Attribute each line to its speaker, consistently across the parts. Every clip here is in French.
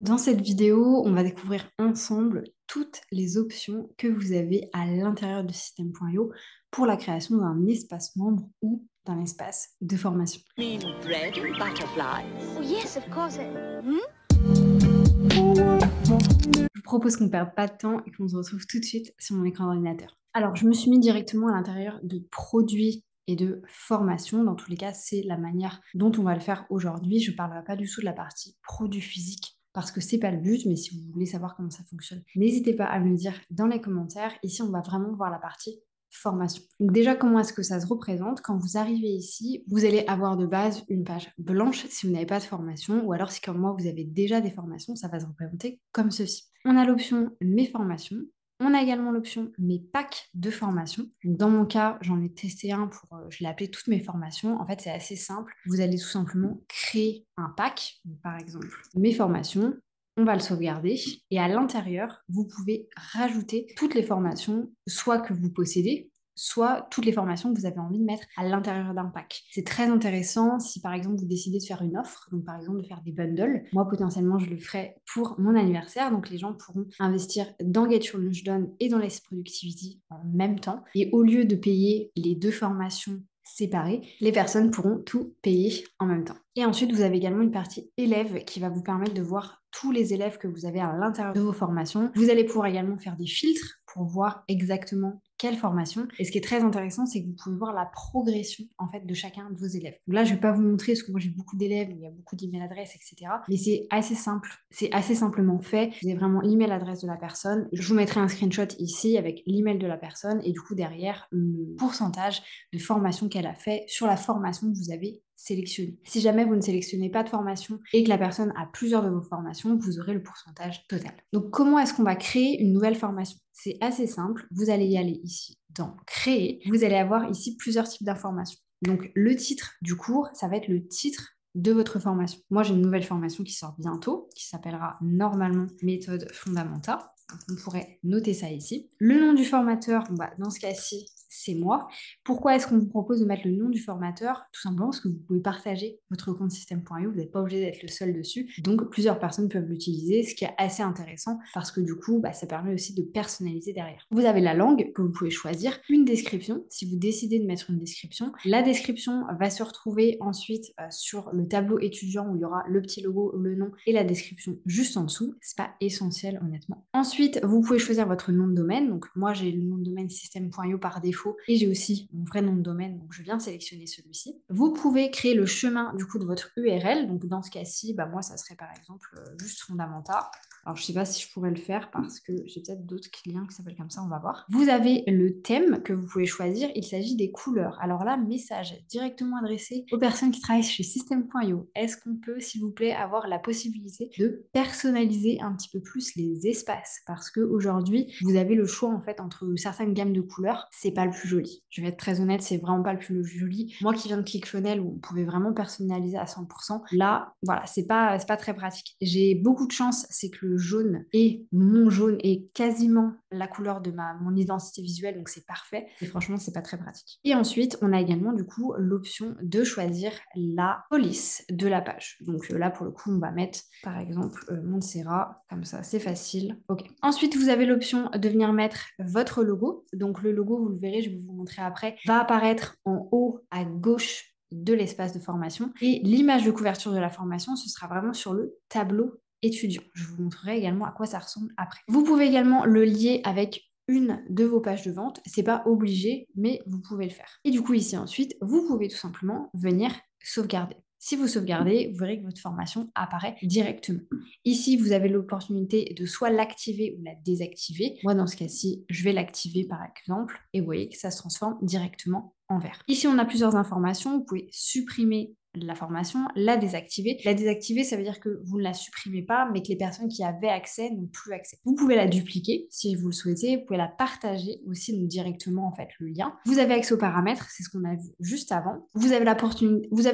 Speaker 1: Dans cette vidéo, on va découvrir ensemble toutes les options que vous avez à l'intérieur de System.io pour la création d'un espace membre ou d'un espace de formation.
Speaker 2: Mean bread and butterfly.
Speaker 3: Oh, yes, of course. Hmm?
Speaker 1: Je vous propose qu'on ne perde pas de temps et qu'on se retrouve tout de suite sur mon écran d'ordinateur. Alors, je me suis mis directement à l'intérieur de produits et de formation. Dans tous les cas, c'est la manière dont on va le faire aujourd'hui. Je ne parlerai pas du tout de la partie produit physique parce que c'est pas le but, mais si vous voulez savoir comment ça fonctionne, n'hésitez pas à me le dire dans les commentaires. Ici, on va vraiment voir la partie formation. Donc déjà, comment est-ce que ça se représente? Quand vous arrivez ici, vous allez avoir de base une page blanche si vous n'avez pas de formation, ou alors si comme moi, vous avez déjà des formations, ça va se représenter comme ceci. On a l'option Mes formations. On a également l'option Mes packs de formation. Donc, dans mon cas, j'en ai testé un pour, je l'ai appelé toutes mes formations. En fait, c'est assez simple. Vous allez tout simplement créer un pack. Donc, par exemple, Mes formations. On va le sauvegarder et à l'intérieur, vous pouvez rajouter toutes les formations, soit que vous possédez, soit toutes les formations que vous avez envie de mettre à l'intérieur d'un pack. C'est très intéressant si par exemple vous décidez de faire une offre, donc par exemple de faire des bundles. Moi potentiellement je le ferai pour mon anniversaire, donc les gens pourront investir dans Get Your Lunch Done et dans Less Productivity en même temps. Et au lieu de payer les deux formations séparées, les personnes pourront tout payer en même temps. Et ensuite, vous avez également une partie élèves qui va vous permettre de voir tous les élèves que vous avez à l'intérieur de vos formations. Vous allez pouvoir également faire des filtres pour voir exactement quelle formation. Et ce qui est très intéressant, c'est que vous pouvez voir la progression en fait de chacun de vos élèves. Donc là, je vais pas vous montrer parce que moi j'ai beaucoup d'élèves, il y a beaucoup d'email adresses, etc. Mais c'est assez simple, c'est assez simplement fait. Vous avez vraiment l'email adresse de la personne. Je vous mettrai un screenshot ici avec l'email de la personne et du coup derrière le pourcentage de formation qu'elle a fait sur la formation que vous avez sélectionner. Si jamais vous ne sélectionnez pas de formation et que la personne a plusieurs de vos formations, vous aurez le pourcentage total. Donc comment est-ce qu'on va créer une nouvelle formation? C'est assez simple, vous allez y aller ici dans créer, vous allez avoir ici plusieurs types d'informations. Donc le titre du cours, ça va être le titre de votre formation. Moi, j'ai une nouvelle formation qui sort bientôt, qui s'appellera normalement méthode fondamentale. Donc, on pourrait noter ça ici. Le nom du formateur, dans ce cas-ci, c'est moi. Pourquoi est-ce qu'on vous propose de mettre le nom du formateur? Tout simplement parce que vous pouvez partager votre compte System.io, vous n'êtes pas obligé d'être le seul dessus. Donc plusieurs personnes peuvent l'utiliser, ce qui est assez intéressant parce que du coup, ça permet aussi de personnaliser derrière. Vous avez la langue que vous pouvez choisir, une description, si vous décidez de mettre une description. La description va se retrouver ensuite sur le tableau étudiant où il y aura le petit logo, le nom et la description juste en dessous. C'est pas essentiel honnêtement. Ensuite, vous pouvez choisir votre nom de domaine. Donc moi, j'ai le nom de domaine System.io par défaut et j'ai aussi mon vrai nom de domaine, donc je viens de sélectionner celui-ci. Vous pouvez créer le chemin du coup de votre URL, donc dans ce cas-ci, moi ça serait par exemple juste fondamental. Alors je sais pas si je pourrais le faire parce que j'ai peut-être d'autres clients qui s'appellent comme ça, on va voir. Vous avez le thème que vous pouvez choisir, il s'agit des couleurs. Alors là, message directement adressé aux personnes qui travaillent chez System.io. Est-ce qu'on peut, s'il vous plaît, avoir la possibilité de personnaliser un petit peu plus les espaces? Parce qu'aujourd'hui, vous avez le choix en fait entre certaines gammes de couleurs, c'est pas le plus joli. Je vais être très honnête, c'est vraiment pas le plus joli. Moi qui viens de ClickFunnels où on pouvait vraiment personnaliser à 100%, là, voilà, c'est pas très pratique. J'ai beaucoup de chance, c'est que le jaune et mon jaune est quasiment la couleur de mon identité visuelle, donc c'est parfait. Et franchement, c'est pas très pratique. Et ensuite, on a également du coup l'option de choisir la police de la page. Donc là, pour le coup, on va mettre par exemple Montserrat, comme ça, c'est facile. Ok. Ensuite, vous avez l'option de venir mettre votre logo. Donc le logo, vous le verrez, je vais vous montrer après, va apparaître en haut à gauche de l'espace de formation. Et l'image de couverture de la formation, ce sera vraiment sur le tableau étudiant. Je vous montrerai également à quoi ça ressemble après. Vous pouvez également le lier avec une de vos pages de vente. C'est pas obligé, mais vous pouvez le faire. Et du coup, ici ensuite, vous pouvez tout simplement venir sauvegarder. Si vous sauvegardez, vous verrez que votre formation apparaît directement. Ici, vous avez l'opportunité de soit l'activer ou la désactiver. Moi, dans ce cas-ci, je vais l'activer par exemple et vous voyez que ça se transforme directement en vert. Ici, on a plusieurs informations. Vous pouvez supprimer la formation, la désactiver. La désactiver, ça veut dire que vous ne la supprimez pas, mais que les personnes qui avaient accès n'ont plus accès. Vous pouvez la dupliquer si vous le souhaitez. Vous pouvez la partager aussi donc directement en fait le lien. Vous avez accès aux paramètres, c'est ce qu'on a vu juste avant. Vous avez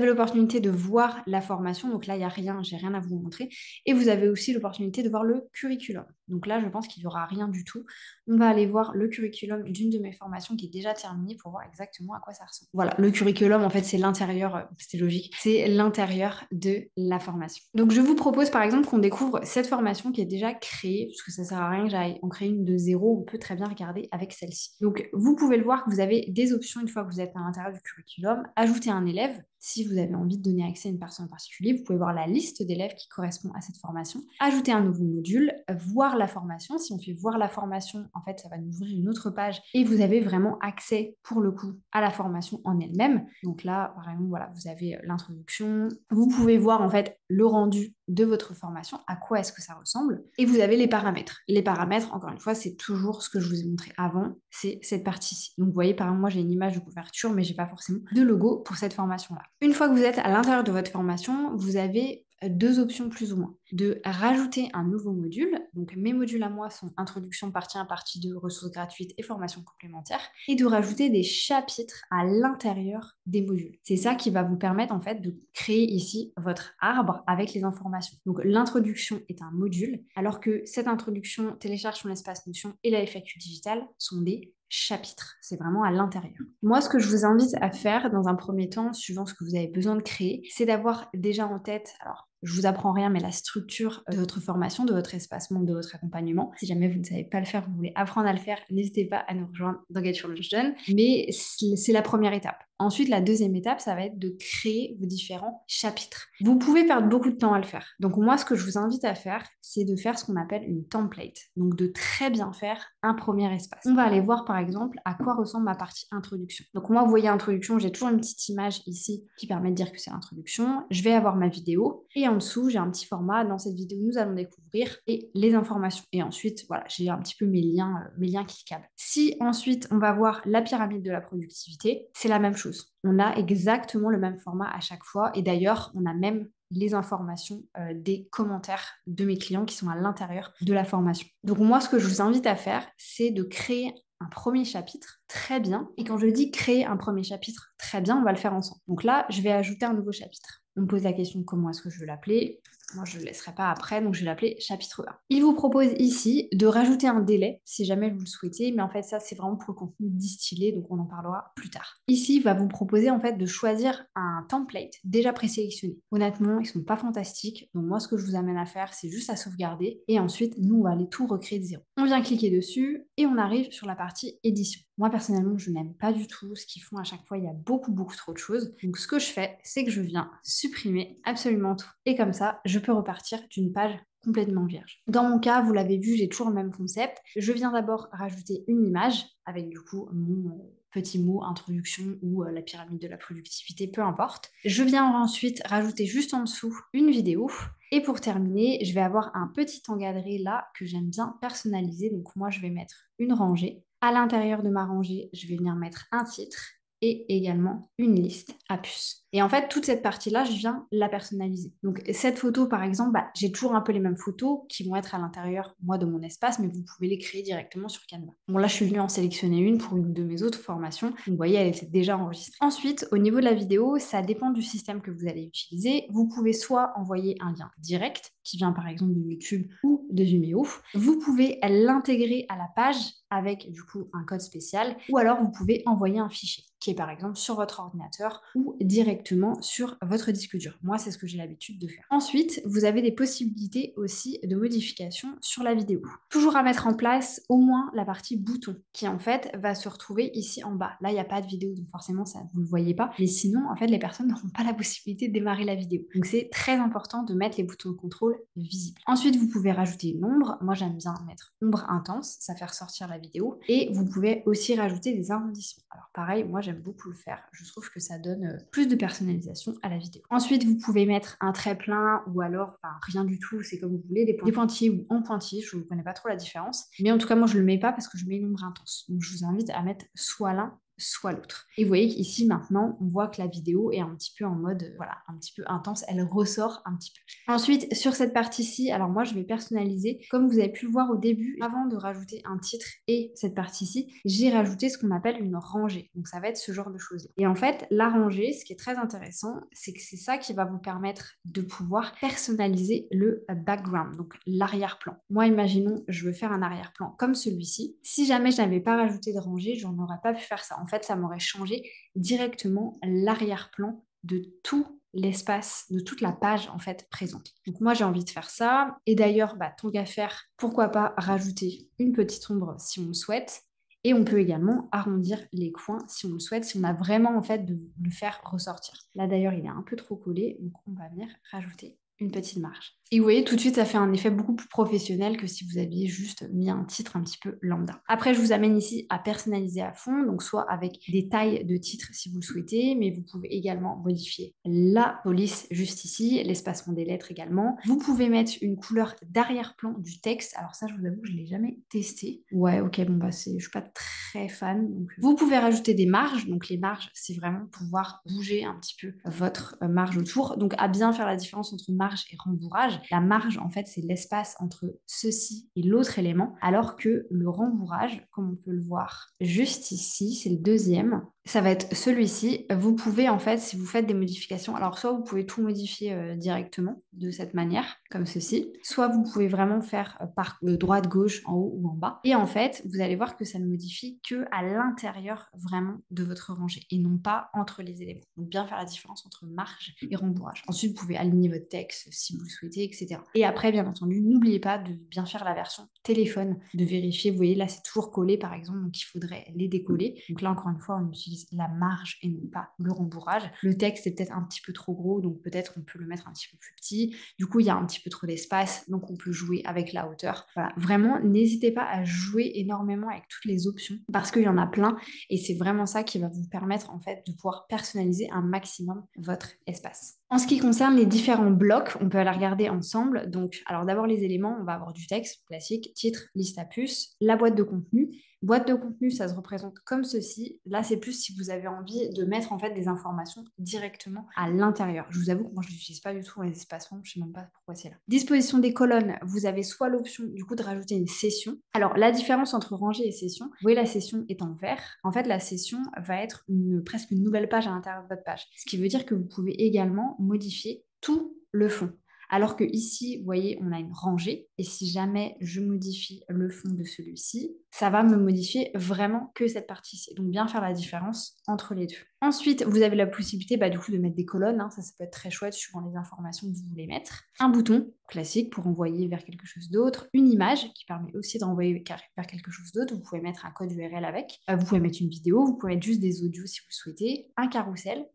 Speaker 1: l'opportunité de voir la formation. Donc là, il n'y a rien, j'ai rien à vous montrer. Et vous avez aussi l'opportunité de voir le curriculum. Donc là, je pense qu'il n'y aura rien du tout. On va aller voir le curriculum d'une de mes formations qui est déjà terminée pour voir exactement à quoi ça ressemble. Voilà, le curriculum, en fait, c'est l'intérieur, c'était logique, caché, c'est l'intérieur de la formation. Donc je vous propose par exemple qu'on découvre cette formation qui est déjà créée, parce que ça sert à rien que j'aille en créer une de zéro, on peut très bien regarder avec celle-ci. Donc vous pouvez le voir que vous avez des options une fois que vous êtes à l'intérieur du curriculum, ajouter un élève. Si vous avez envie de donner accès à une personne en particulier, vous pouvez voir la liste d'élèves qui correspond à cette formation, ajouter un nouveau module, voir la formation. Si on fait voir la formation, en fait, ça va nous ouvrir une autre page et vous avez vraiment accès, pour le coup, à la formation en elle-même. Donc là, par exemple, voilà, vous avez l'introduction. Vous pouvez voir, en fait, le rendu de votre formation, à quoi est-ce que ça ressemble. Et vous avez les paramètres. Les paramètres, encore une fois, c'est toujours ce que je vous ai montré avant, c'est cette partie-ci. Donc vous voyez, par exemple, moi j'ai une image de couverture, mais j'ai pas forcément de logo pour cette formation-là. Une fois que vous êtes à l'intérieur de votre formation, vous avez deux options plus ou moins. De rajouter un nouveau module, donc mes modules à moi sont introduction, partie 1, partie 2, ressources gratuites et formation complémentaire, et de rajouter des chapitres à l'intérieur des modules. C'est ça qui va vous permettre en fait de créer ici votre arbre avec les informations. Donc l'introduction est un module, alors que cette introduction, télécharge son espace Notion et la FAQ digitale sont des chapitres. C'est vraiment à l'intérieur. Moi, ce que je vous invite à faire dans un premier temps, suivant ce que vous avez besoin de créer, c'est d'avoir déjà en tête, alors je vous apprends rien, mais la structure de votre formation, de votre espace membre, de votre accompagnement. Si jamais vous ne savez pas le faire, vous voulez apprendre à le faire, n'hésitez pas à nous rejoindre dans Get Your Lunch Done. Mais c'est la première étape. Ensuite, la deuxième étape, ça va être de créer vos différents chapitres. Vous pouvez perdre beaucoup de temps à le faire. Donc moi, ce que je vous invite à faire, c'est de faire ce qu'on appelle une template. Donc de très bien faire un premier espace. On va aller voir par exemple à quoi ressemble ma partie introduction. Donc moi, vous voyez introduction, j'ai toujours une petite image ici qui permet de dire que c'est l'introduction. Je vais avoir ma vidéo et en dessous, j'ai un petit format. Dans cette vidéo, nous allons découvrir et les informations. Et ensuite, voilà, j'ai un petit peu mes liens cliquables. Si ensuite, on va voir la pyramide de la productivité, c'est la même chose. On a exactement le même format à chaque fois. Et d'ailleurs, on a même les informations des commentaires de mes clients qui sont à l'intérieur de la formation. Donc moi, ce que je vous invite à faire, c'est de créer un premier chapitre très bien. Et quand je dis créer un premier chapitre très bien, on va le faire ensemble. Donc là, je vais ajouter un nouveau chapitre. On me pose la question comment est-ce que je veux l'appeler. Moi, je ne le laisserai pas après, donc je vais l'appeler chapitre 1. Il vous propose ici de rajouter un délai, si jamais vous le souhaitez, mais en fait, ça, c'est vraiment pour le contenu distillé, donc on en parlera plus tard. Ici, il va vous proposer en fait de choisir un template déjà présélectionné. Honnêtement, ils sont pas fantastiques, donc moi, ce que je vous amène à faire, c'est juste à sauvegarder, et ensuite, nous, on va aller tout recréer de zéro. On vient cliquer dessus, et on arrive sur la partie édition. Moi, personnellement, je n'aime pas du tout ce qu'ils font à chaque fois, il y a beaucoup trop de choses. Donc, ce que je fais, c'est que je viens supprimer absolument tout. Et comme ça, je peux repartir d'une page complètement vierge. Dans mon cas, vous l'avez vu, j'ai toujours le même concept. Je viens d'abord rajouter une image avec du coup mon petit mot introduction ou la pyramide de la productivité, peu importe. Je viens ensuite rajouter juste en dessous une vidéo. Et pour terminer, je vais avoir un petit encadré là que j'aime bien personnaliser. Donc moi, je vais mettre une rangée. À l'intérieur de ma rangée, je vais venir mettre un titre et également une liste à puces. Et en fait, toute cette partie-là, je viens la personnaliser. Donc cette photo, par exemple, j'ai toujours un peu les mêmes photos qui vont être à l'intérieur, moi, de mon espace, mais vous pouvez les créer directement sur Canva. Bon, là, je suis venue en sélectionner une pour une de mes autres formations. Donc, vous voyez, elle était déjà enregistrée. Ensuite, au niveau de la vidéo, ça dépend du système que vous allez utiliser. Vous pouvez soit envoyer un lien direct, qui vient par exemple de YouTube ou de Vimeo. Vous pouvez l'intégrer à la page avec du coup un code spécial, ou alors vous pouvez envoyer un fichier qui est par exemple sur votre ordinateur ou directement sur votre disque dur. Moi, c'est ce que j'ai l'habitude de faire. Ensuite, vous avez des possibilités aussi de modification sur la vidéo. Toujours à mettre en place au moins la partie bouton qui en fait va se retrouver ici en bas. Là, il n'y a pas de vidéo, donc forcément, ça vous ne le voyez pas. Mais sinon, en fait, les personnes n'auront pas la possibilité de démarrer la vidéo. Donc, c'est très important de mettre les boutons de contrôle visibles. Ensuite, vous pouvez rajouter une ombre. Moi, j'aime bien mettre ombre intense, ça fait ressortir la vidéo. Et vous pouvez aussi rajouter des arrondissements. Alors, pareil, moi, j'aime beaucoup le faire. Je trouve que ça donne plus de personnalisation à la vidéo. Ensuite, vous pouvez mettre un trait plein ou alors rien du tout, c'est comme vous voulez, des pointillés ou en pointillés, je ne connais pas trop la différence. Mais en tout cas, moi, je ne le mets pas parce que je mets une ombre intense. Donc, je vous invite à mettre soit l'un, soit l'autre. Et vous voyez qu'ici, maintenant, on voit que la vidéo est un petit peu en mode, voilà, un petit peu intense. Elle ressort un petit peu. Ensuite, sur cette partie-ci, alors moi, je vais personnaliser. Comme vous avez pu le voir au début, avant de rajouter un titre et cette partie-ci, j'ai rajouté ce qu'on appelle une rangée. Donc, ça va être ce genre de choses. Et en fait, la rangée, ce qui est très intéressant, c'est que c'est ça qui va vous permettre de pouvoir personnaliser le background, donc l'arrière-plan. Moi, imaginons, je veux faire un arrière-plan comme celui-ci. Si jamais je n'avais pas rajouté de rangée, j'en aurais pas pu faire ça. En fait, ça m'aurait changé directement l'arrière-plan de tout l'espace, de toute la page en fait présente. Donc moi j'ai envie de faire ça. Et d'ailleurs, tant qu'à faire, pourquoi pas rajouter une petite ombre si on le souhaite. Et on peut également arrondir les coins si on le souhaite, si on a vraiment en fait de le faire ressortir. Là d'ailleurs, il est un peu trop collé, donc on va venir rajouter une petite marge. Et vous voyez, tout de suite, ça fait un effet beaucoup plus professionnel que si vous aviez juste mis un titre un petit peu lambda. Après, je vous amène ici à personnaliser à fond, donc soit avec des tailles de titres si vous le souhaitez, mais vous pouvez également modifier la police juste ici, l'espacement des lettres également. Vous pouvez mettre une couleur d'arrière-plan du texte. Alors ça, je vous avoue, je ne l'ai jamais testé. Ouais, ok, je suis pas très fan. Donc, vous pouvez rajouter des marges. Donc les marges, c'est vraiment pouvoir bouger un petit peu votre marge autour. Donc à bien faire la différence entre marge et rembourrage. La marge, en fait, c'est l'espace entre ceci et l'autre élément, alors que le rembourrage, comme on peut le voir juste ici, c'est le deuxième, ça va être celui-ci. Vous pouvez, en fait, si vous faites des modifications, alors soit vous pouvez tout modifier directement de cette manière, comme ceci, soit vous pouvez vraiment faire par droite, gauche, en haut ou en bas. Et en fait, vous allez voir que ça ne modifie que à l'intérieur vraiment de votre rangée et non pas entre les éléments. Donc bien faire la différence entre marge et rembourrage. Ensuite, vous pouvez aligner votre texte si vous le souhaitez, etc. Et après, bien entendu, n'oubliez pas de bien faire la version téléphone, de vérifier. Vous voyez, là, c'est toujours collé, par exemple, donc il faudrait les décoller. Donc là, encore une fois, on utilise la marge et non pas le rembourrage. Le texte est peut-être un petit peu trop gros, donc peut-être on peut le mettre un petit peu plus petit. Du coup, il y a un petit peu trop d'espace, donc on peut jouer avec la hauteur. Voilà, vraiment, n'hésitez pas à jouer énormément avec toutes les options parce qu'il y en a plein et c'est vraiment ça qui va vous permettre en fait de pouvoir personnaliser un maximum votre espace. En ce qui concerne les différents blocs, on peut aller regarder ensemble. Donc, alors d'abord les éléments, on va avoir du texte classique, titre, liste à puce, la boîte de contenu. Boîte de contenu, ça se représente comme ceci. Là, c'est plus si vous avez envie de mettre en fait des informations directement à l'intérieur. Je vous avoue que moi, je l'utilise pas du tout dans les espacements. Je sais même pas pourquoi c'est là. Disposition des colonnes, vous avez soit l'option du coup de rajouter une session. Alors, la différence entre rangée et session, vous voyez, la session est en vert. En fait, la session va être presque une nouvelle page à l'intérieur de votre page. Ce qui veut dire que vous pouvez également modifier tout le fond. Alors que ici, vous voyez, on a une rangée. Et si jamais je modifie le fond de celui-ci, ça va me modifier vraiment que cette partie-ci. Donc bien faire la différence entre les deux. Ensuite, vous avez la possibilité du coup de mettre des colonnes. Ça peut être très chouette suivant les informations que vous voulez mettre. Un bouton classique pour envoyer vers quelque chose d'autre. Une image qui permet aussi de renvoyer vers quelque chose d'autre. Vous pouvez mettre un code URL avec. Vous pouvez mettre une vidéo. Vous pouvez mettre juste des audios si vous souhaitez. Un carrousel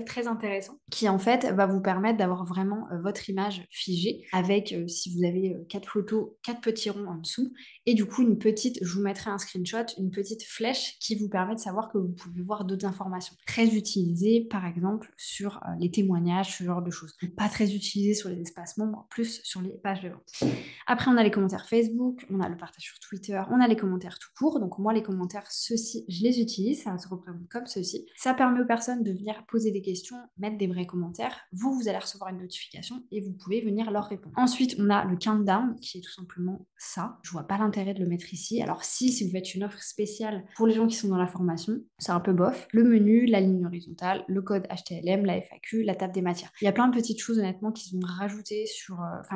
Speaker 1: très intéressant qui en fait va vous permettre d'avoir vraiment votre image figée avec, si vous avez 4 photos, 4 petits ronds en dessous. Et du coup, je vous mettrai un screenshot, une petite flèche qui vous permet de savoir que vous pouvez voir d'autres informations. Très utilisées, par exemple, sur les témoignages, ce genre de choses. Donc, pas très utilisées sur les espaces membres, plus sur les pages de vente. Après, on a les commentaires Facebook, on a le partage sur Twitter, on a les commentaires tout court. Donc, moi, les commentaires, ceux-ci, je les utilise. Ça se représente comme ceci. Ça permet aux personnes de venir poser des questions, mettre des vrais commentaires. Vous allez recevoir une notification et vous pouvez venir leur répondre. Ensuite, on a le countdown qui est tout simplement ça. Je vois pas l'intérêt de le mettre ici. Alors si vous faites une offre spéciale pour les gens qui sont dans la formation, c'est un peu bof. Le menu, la ligne horizontale, le code HTML, la FAQ, la table des matières. Il y a plein de petites choses honnêtement qui sont rajoutées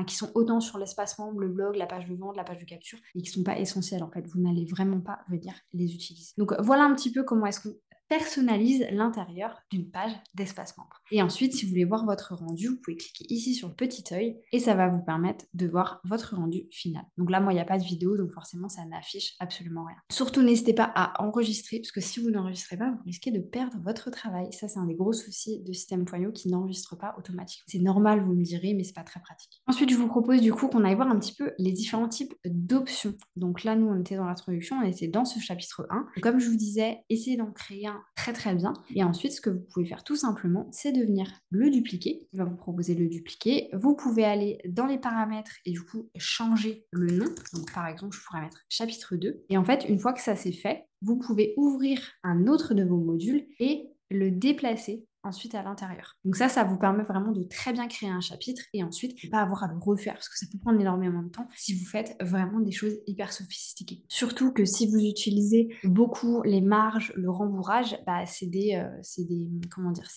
Speaker 1: qui sont autant sur l'espace membre, le blog, la page de vente, la page de capture et qui sont pas essentielles en fait. Vous n'allez vraiment pas venir les utiliser. Donc voilà un petit peu comment est-ce qu'on personnalise l'intérieur d'une page d'espace membre. Et ensuite, si vous voulez voir votre rendu, vous pouvez cliquer ici sur le petit œil et ça va vous permettre de voir votre rendu final. Donc là, moi, il n'y a pas de vidéo, donc forcément, ça n'affiche absolument rien. Surtout, n'hésitez pas à enregistrer, parce que si vous n'enregistrez pas, vous risquez de perdre votre travail. Ça, c'est un des gros soucis de Système Toyo qui n'enregistre pas automatiquement. C'est normal, vous me direz, mais c'est pas très pratique. Ensuite, je vous propose du coup qu'on aille voir un petit peu les différents types d'options. Donc là, nous, on était dans l'introduction, on était dans ce chapitre 1. Donc, comme je vous disais, essayez d'en créer un très très bien. Et ensuite, ce que vous pouvez faire tout simplement, c'est de venir le dupliquer. Il va vous proposer le dupliquer. Vous pouvez aller dans les paramètres et du coup changer le nom. Donc par exemple, je pourrais mettre chapitre 2. Et en fait, une fois que ça c'est fait, vous pouvez ouvrir un autre de vos modules et le déplacer ensuite à l'intérieur. Donc ça vous permet vraiment de très bien créer un chapitre et ensuite ne pas avoir à le refaire parce que ça peut prendre énormément de temps si vous faites vraiment des choses hyper sophistiquées. Surtout que si vous utilisez beaucoup les marges, le rembourrage, c'est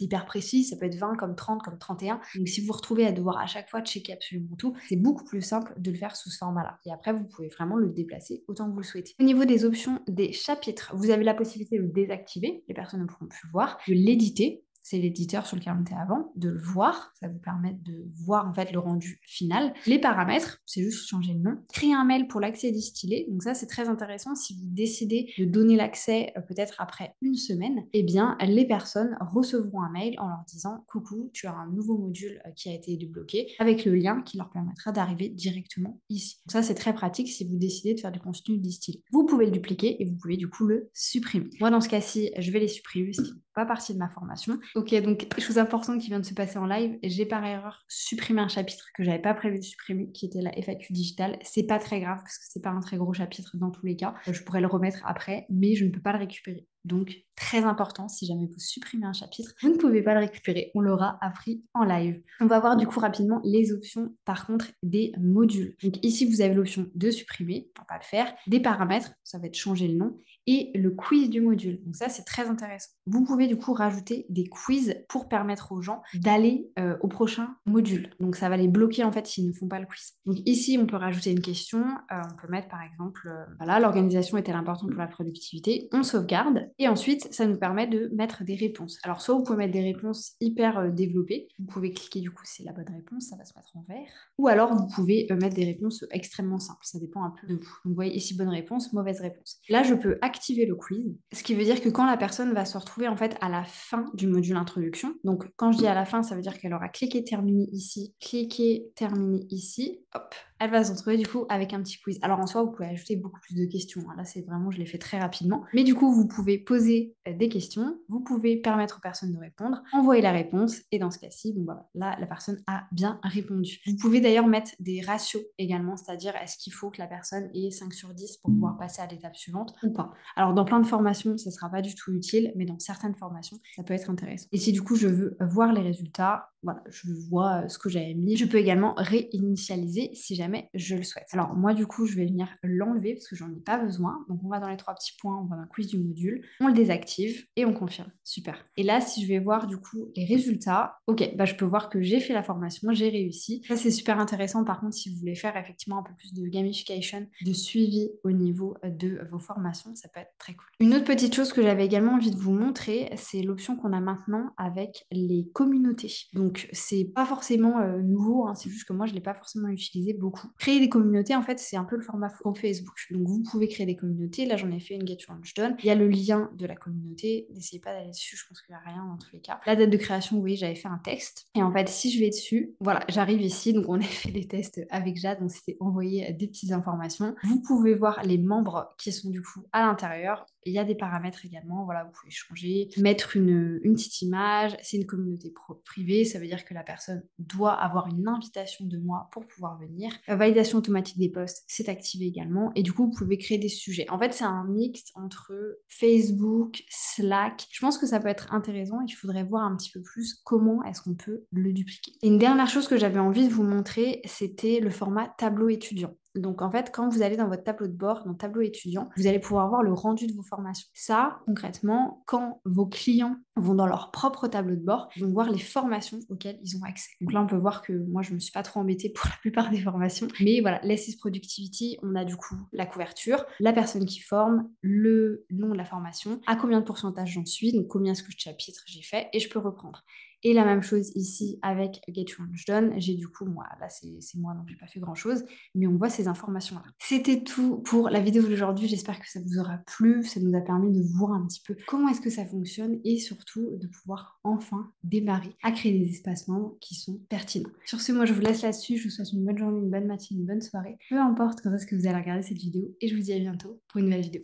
Speaker 1: hyper précis, ça peut être 20 comme 30 comme 31. Donc si vous vous retrouvez à devoir à chaque fois checker absolument tout, c'est beaucoup plus simple de le faire sous ce format-là. Et après, vous pouvez vraiment le déplacer autant que vous le souhaitez. Au niveau des options des chapitres, vous avez la possibilité de le désactiver, les personnes ne pourront plus le voir, de l'éditer. c'est l'éditeur sur lequel on était avant, de le voir, ça vous permet de voir en fait le rendu final. Les paramètres, c'est juste changer le nom. Créer un mail pour l'accès distillé, donc ça c'est très intéressant si vous décidez de donner l'accès peut-être après une semaine, eh bien les personnes recevront un mail en leur disant coucou, tu as un nouveau module qui a été débloqué avec le lien qui leur permettra d'arriver directement ici. Donc ça c'est très pratique si vous décidez de faire du contenu distillé. Vous pouvez le dupliquer et vous pouvez du coup le supprimer. Moi dans ce cas-ci, je vais les supprimer parce qu'ils ne font pas partie de ma formation. Ok, donc chose importante qui vient de se passer en live, j'ai par erreur supprimé un chapitre que j'avais pas prévu de supprimer, qui était la FAQ digitale. C'est pas très grave parce que c'est pas un très gros chapitre dans tous les cas. Je pourrais le remettre après, mais je ne peux pas le récupérer. Donc, très important, si jamais vous supprimez un chapitre, vous ne pouvez pas le récupérer. On l'aura appris en live. On va voir du coup rapidement les options, par contre, des modules. Donc ici, vous avez l'option de supprimer, on va pas le faire, des paramètres, ça va être changer le nom, et le quiz du module. Donc ça, c'est très intéressant. Vous pouvez du coup rajouter des quiz pour permettre aux gens d'aller au prochain module. Donc ça va les bloquer en fait s'ils ne font pas le quiz. Donc ici, on peut rajouter une question. On peut mettre par exemple, voilà, l'organisation est-elle importante pour la productivité? On sauvegarde. Et ensuite, ça nous permet de mettre des réponses. Alors soit vous pouvez mettre des réponses hyper développées. Vous pouvez cliquer du coup, c'est la bonne réponse, ça va se mettre en vert. Ou alors vous pouvez mettre des réponses extrêmement simples. Ça dépend un peu de vous. Donc vous voyez ici, bonne réponse, mauvaise réponse. Là, je peux activer le quiz, ce qui veut dire que quand la personne va se retrouver en fait à la fin du module introduction, donc quand je dis à la fin, ça veut dire qu'elle aura cliqué terminer ici, cliqué terminer ici, hop, elle va se retrouver du coup avec un petit quiz. Alors en soi, vous pouvez ajouter beaucoup plus de questions. Là, c'est vraiment, je l'ai fait très rapidement. Mais du coup, vous pouvez poser des questions, vous pouvez permettre aux personnes de répondre, envoyer la réponse, et dans ce cas-ci, bon, bah, là, la personne a bien répondu. Vous pouvez d'ailleurs mettre des ratios également, c'est-à-dire est-ce qu'il faut que la personne ait 5 sur 10 pour pouvoir passer à l'étape suivante ou pas. Alors dans plein de formations, ça ne sera pas du tout utile, mais dans certaines formations, ça peut être intéressant. Et si du coup je veux voir les résultats, voilà, je vois ce que j'avais mis. Je peux également réinitialiser si jamais je le souhaite. Alors moi du coup, je vais venir l'enlever parce que j'en ai pas besoin. Donc on va dans les 3 petits points, on va dans le quiz du module, on le désactive et on confirme. Super. Et là, si je vais voir du coup les résultats, ok, bah je peux voir que j'ai fait la formation, j'ai réussi. Ça c'est super intéressant. Par contre, si vous voulez faire effectivement un peu plus de gamification, de suivi au niveau de vos formations, ça peut être très cool. Une autre petite chose que j'avais également envie de vous montrer, c'est l'option qu'on a maintenant avec les communautés. Donc c'est pas forcément nouveau, hein, c'est juste que moi je l'ai pas forcément utilisé beaucoup. Créer des communautés, en fait, c'est un peu le format Facebook. Donc vous pouvez créer des communautés. Là j'en ai fait une Get Your Lunch Done. Il y a le lien de la communauté. N'essayez pas d'aller dessus, je pense qu'il n'y a rien dans tous les cas. La date de création, oui, j'avais fait un texte. Et en fait, si je vais dessus, voilà, j'arrive ici. Donc on a fait des tests avec Jade, donc c'était envoyer des petites informations. Vous pouvez voir les membres qui sont du coup à l'intérieur. Il y a des paramètres également, voilà, vous pouvez changer, mettre une petite image. C'est une communauté privée, ça veut dire que la personne doit avoir une invitation de moi pour pouvoir venir. Validation automatique des posts, c'est activé également. Et du coup, vous pouvez créer des sujets. En fait, c'est un mix entre Facebook, Slack. Je pense que ça peut être intéressant. Il faudrait voir un petit peu plus comment est-ce qu'on peut le dupliquer. Et une dernière chose que j'avais envie de vous montrer, c'était le format tableau étudiant. Donc en fait, quand vous allez dans votre tableau de bord, dans tableau étudiant, vous allez pouvoir voir le rendu de vos formations. Ça, concrètement, quand vos clients vont dans leur propre tableau de bord, ils vont voir les formations auxquelles ils ont accès. Donc là, on peut voir que moi, je ne me suis pas trop embêtée pour la plupart des formations. Mais voilà, l'Assist Productivity, on a du coup la couverture, la personne qui forme, le nom de la formation, à combien de pourcentage j'en suis, donc combien est-ce que de chapitres j'ai fait, et je peux reprendre. Et la même chose ici avec Get Your Lunch Done. J'ai du coup, moi, là c'est moi, donc j'ai pas fait grand chose, mais on voit ces informations-là. C'était tout pour la vidéo d'aujourd'hui. J'espère que ça vous aura plu. Ça nous a permis de voir un petit peu comment est-ce que ça fonctionne et surtout de pouvoir enfin démarrer à créer des espaces membres qui sont pertinents. Sur ce, moi je vous laisse là-dessus. Je vous souhaite une bonne journée, une bonne matinée, une bonne soirée. Peu importe quand est-ce que vous allez regarder cette vidéo et je vous dis à bientôt pour une nouvelle vidéo.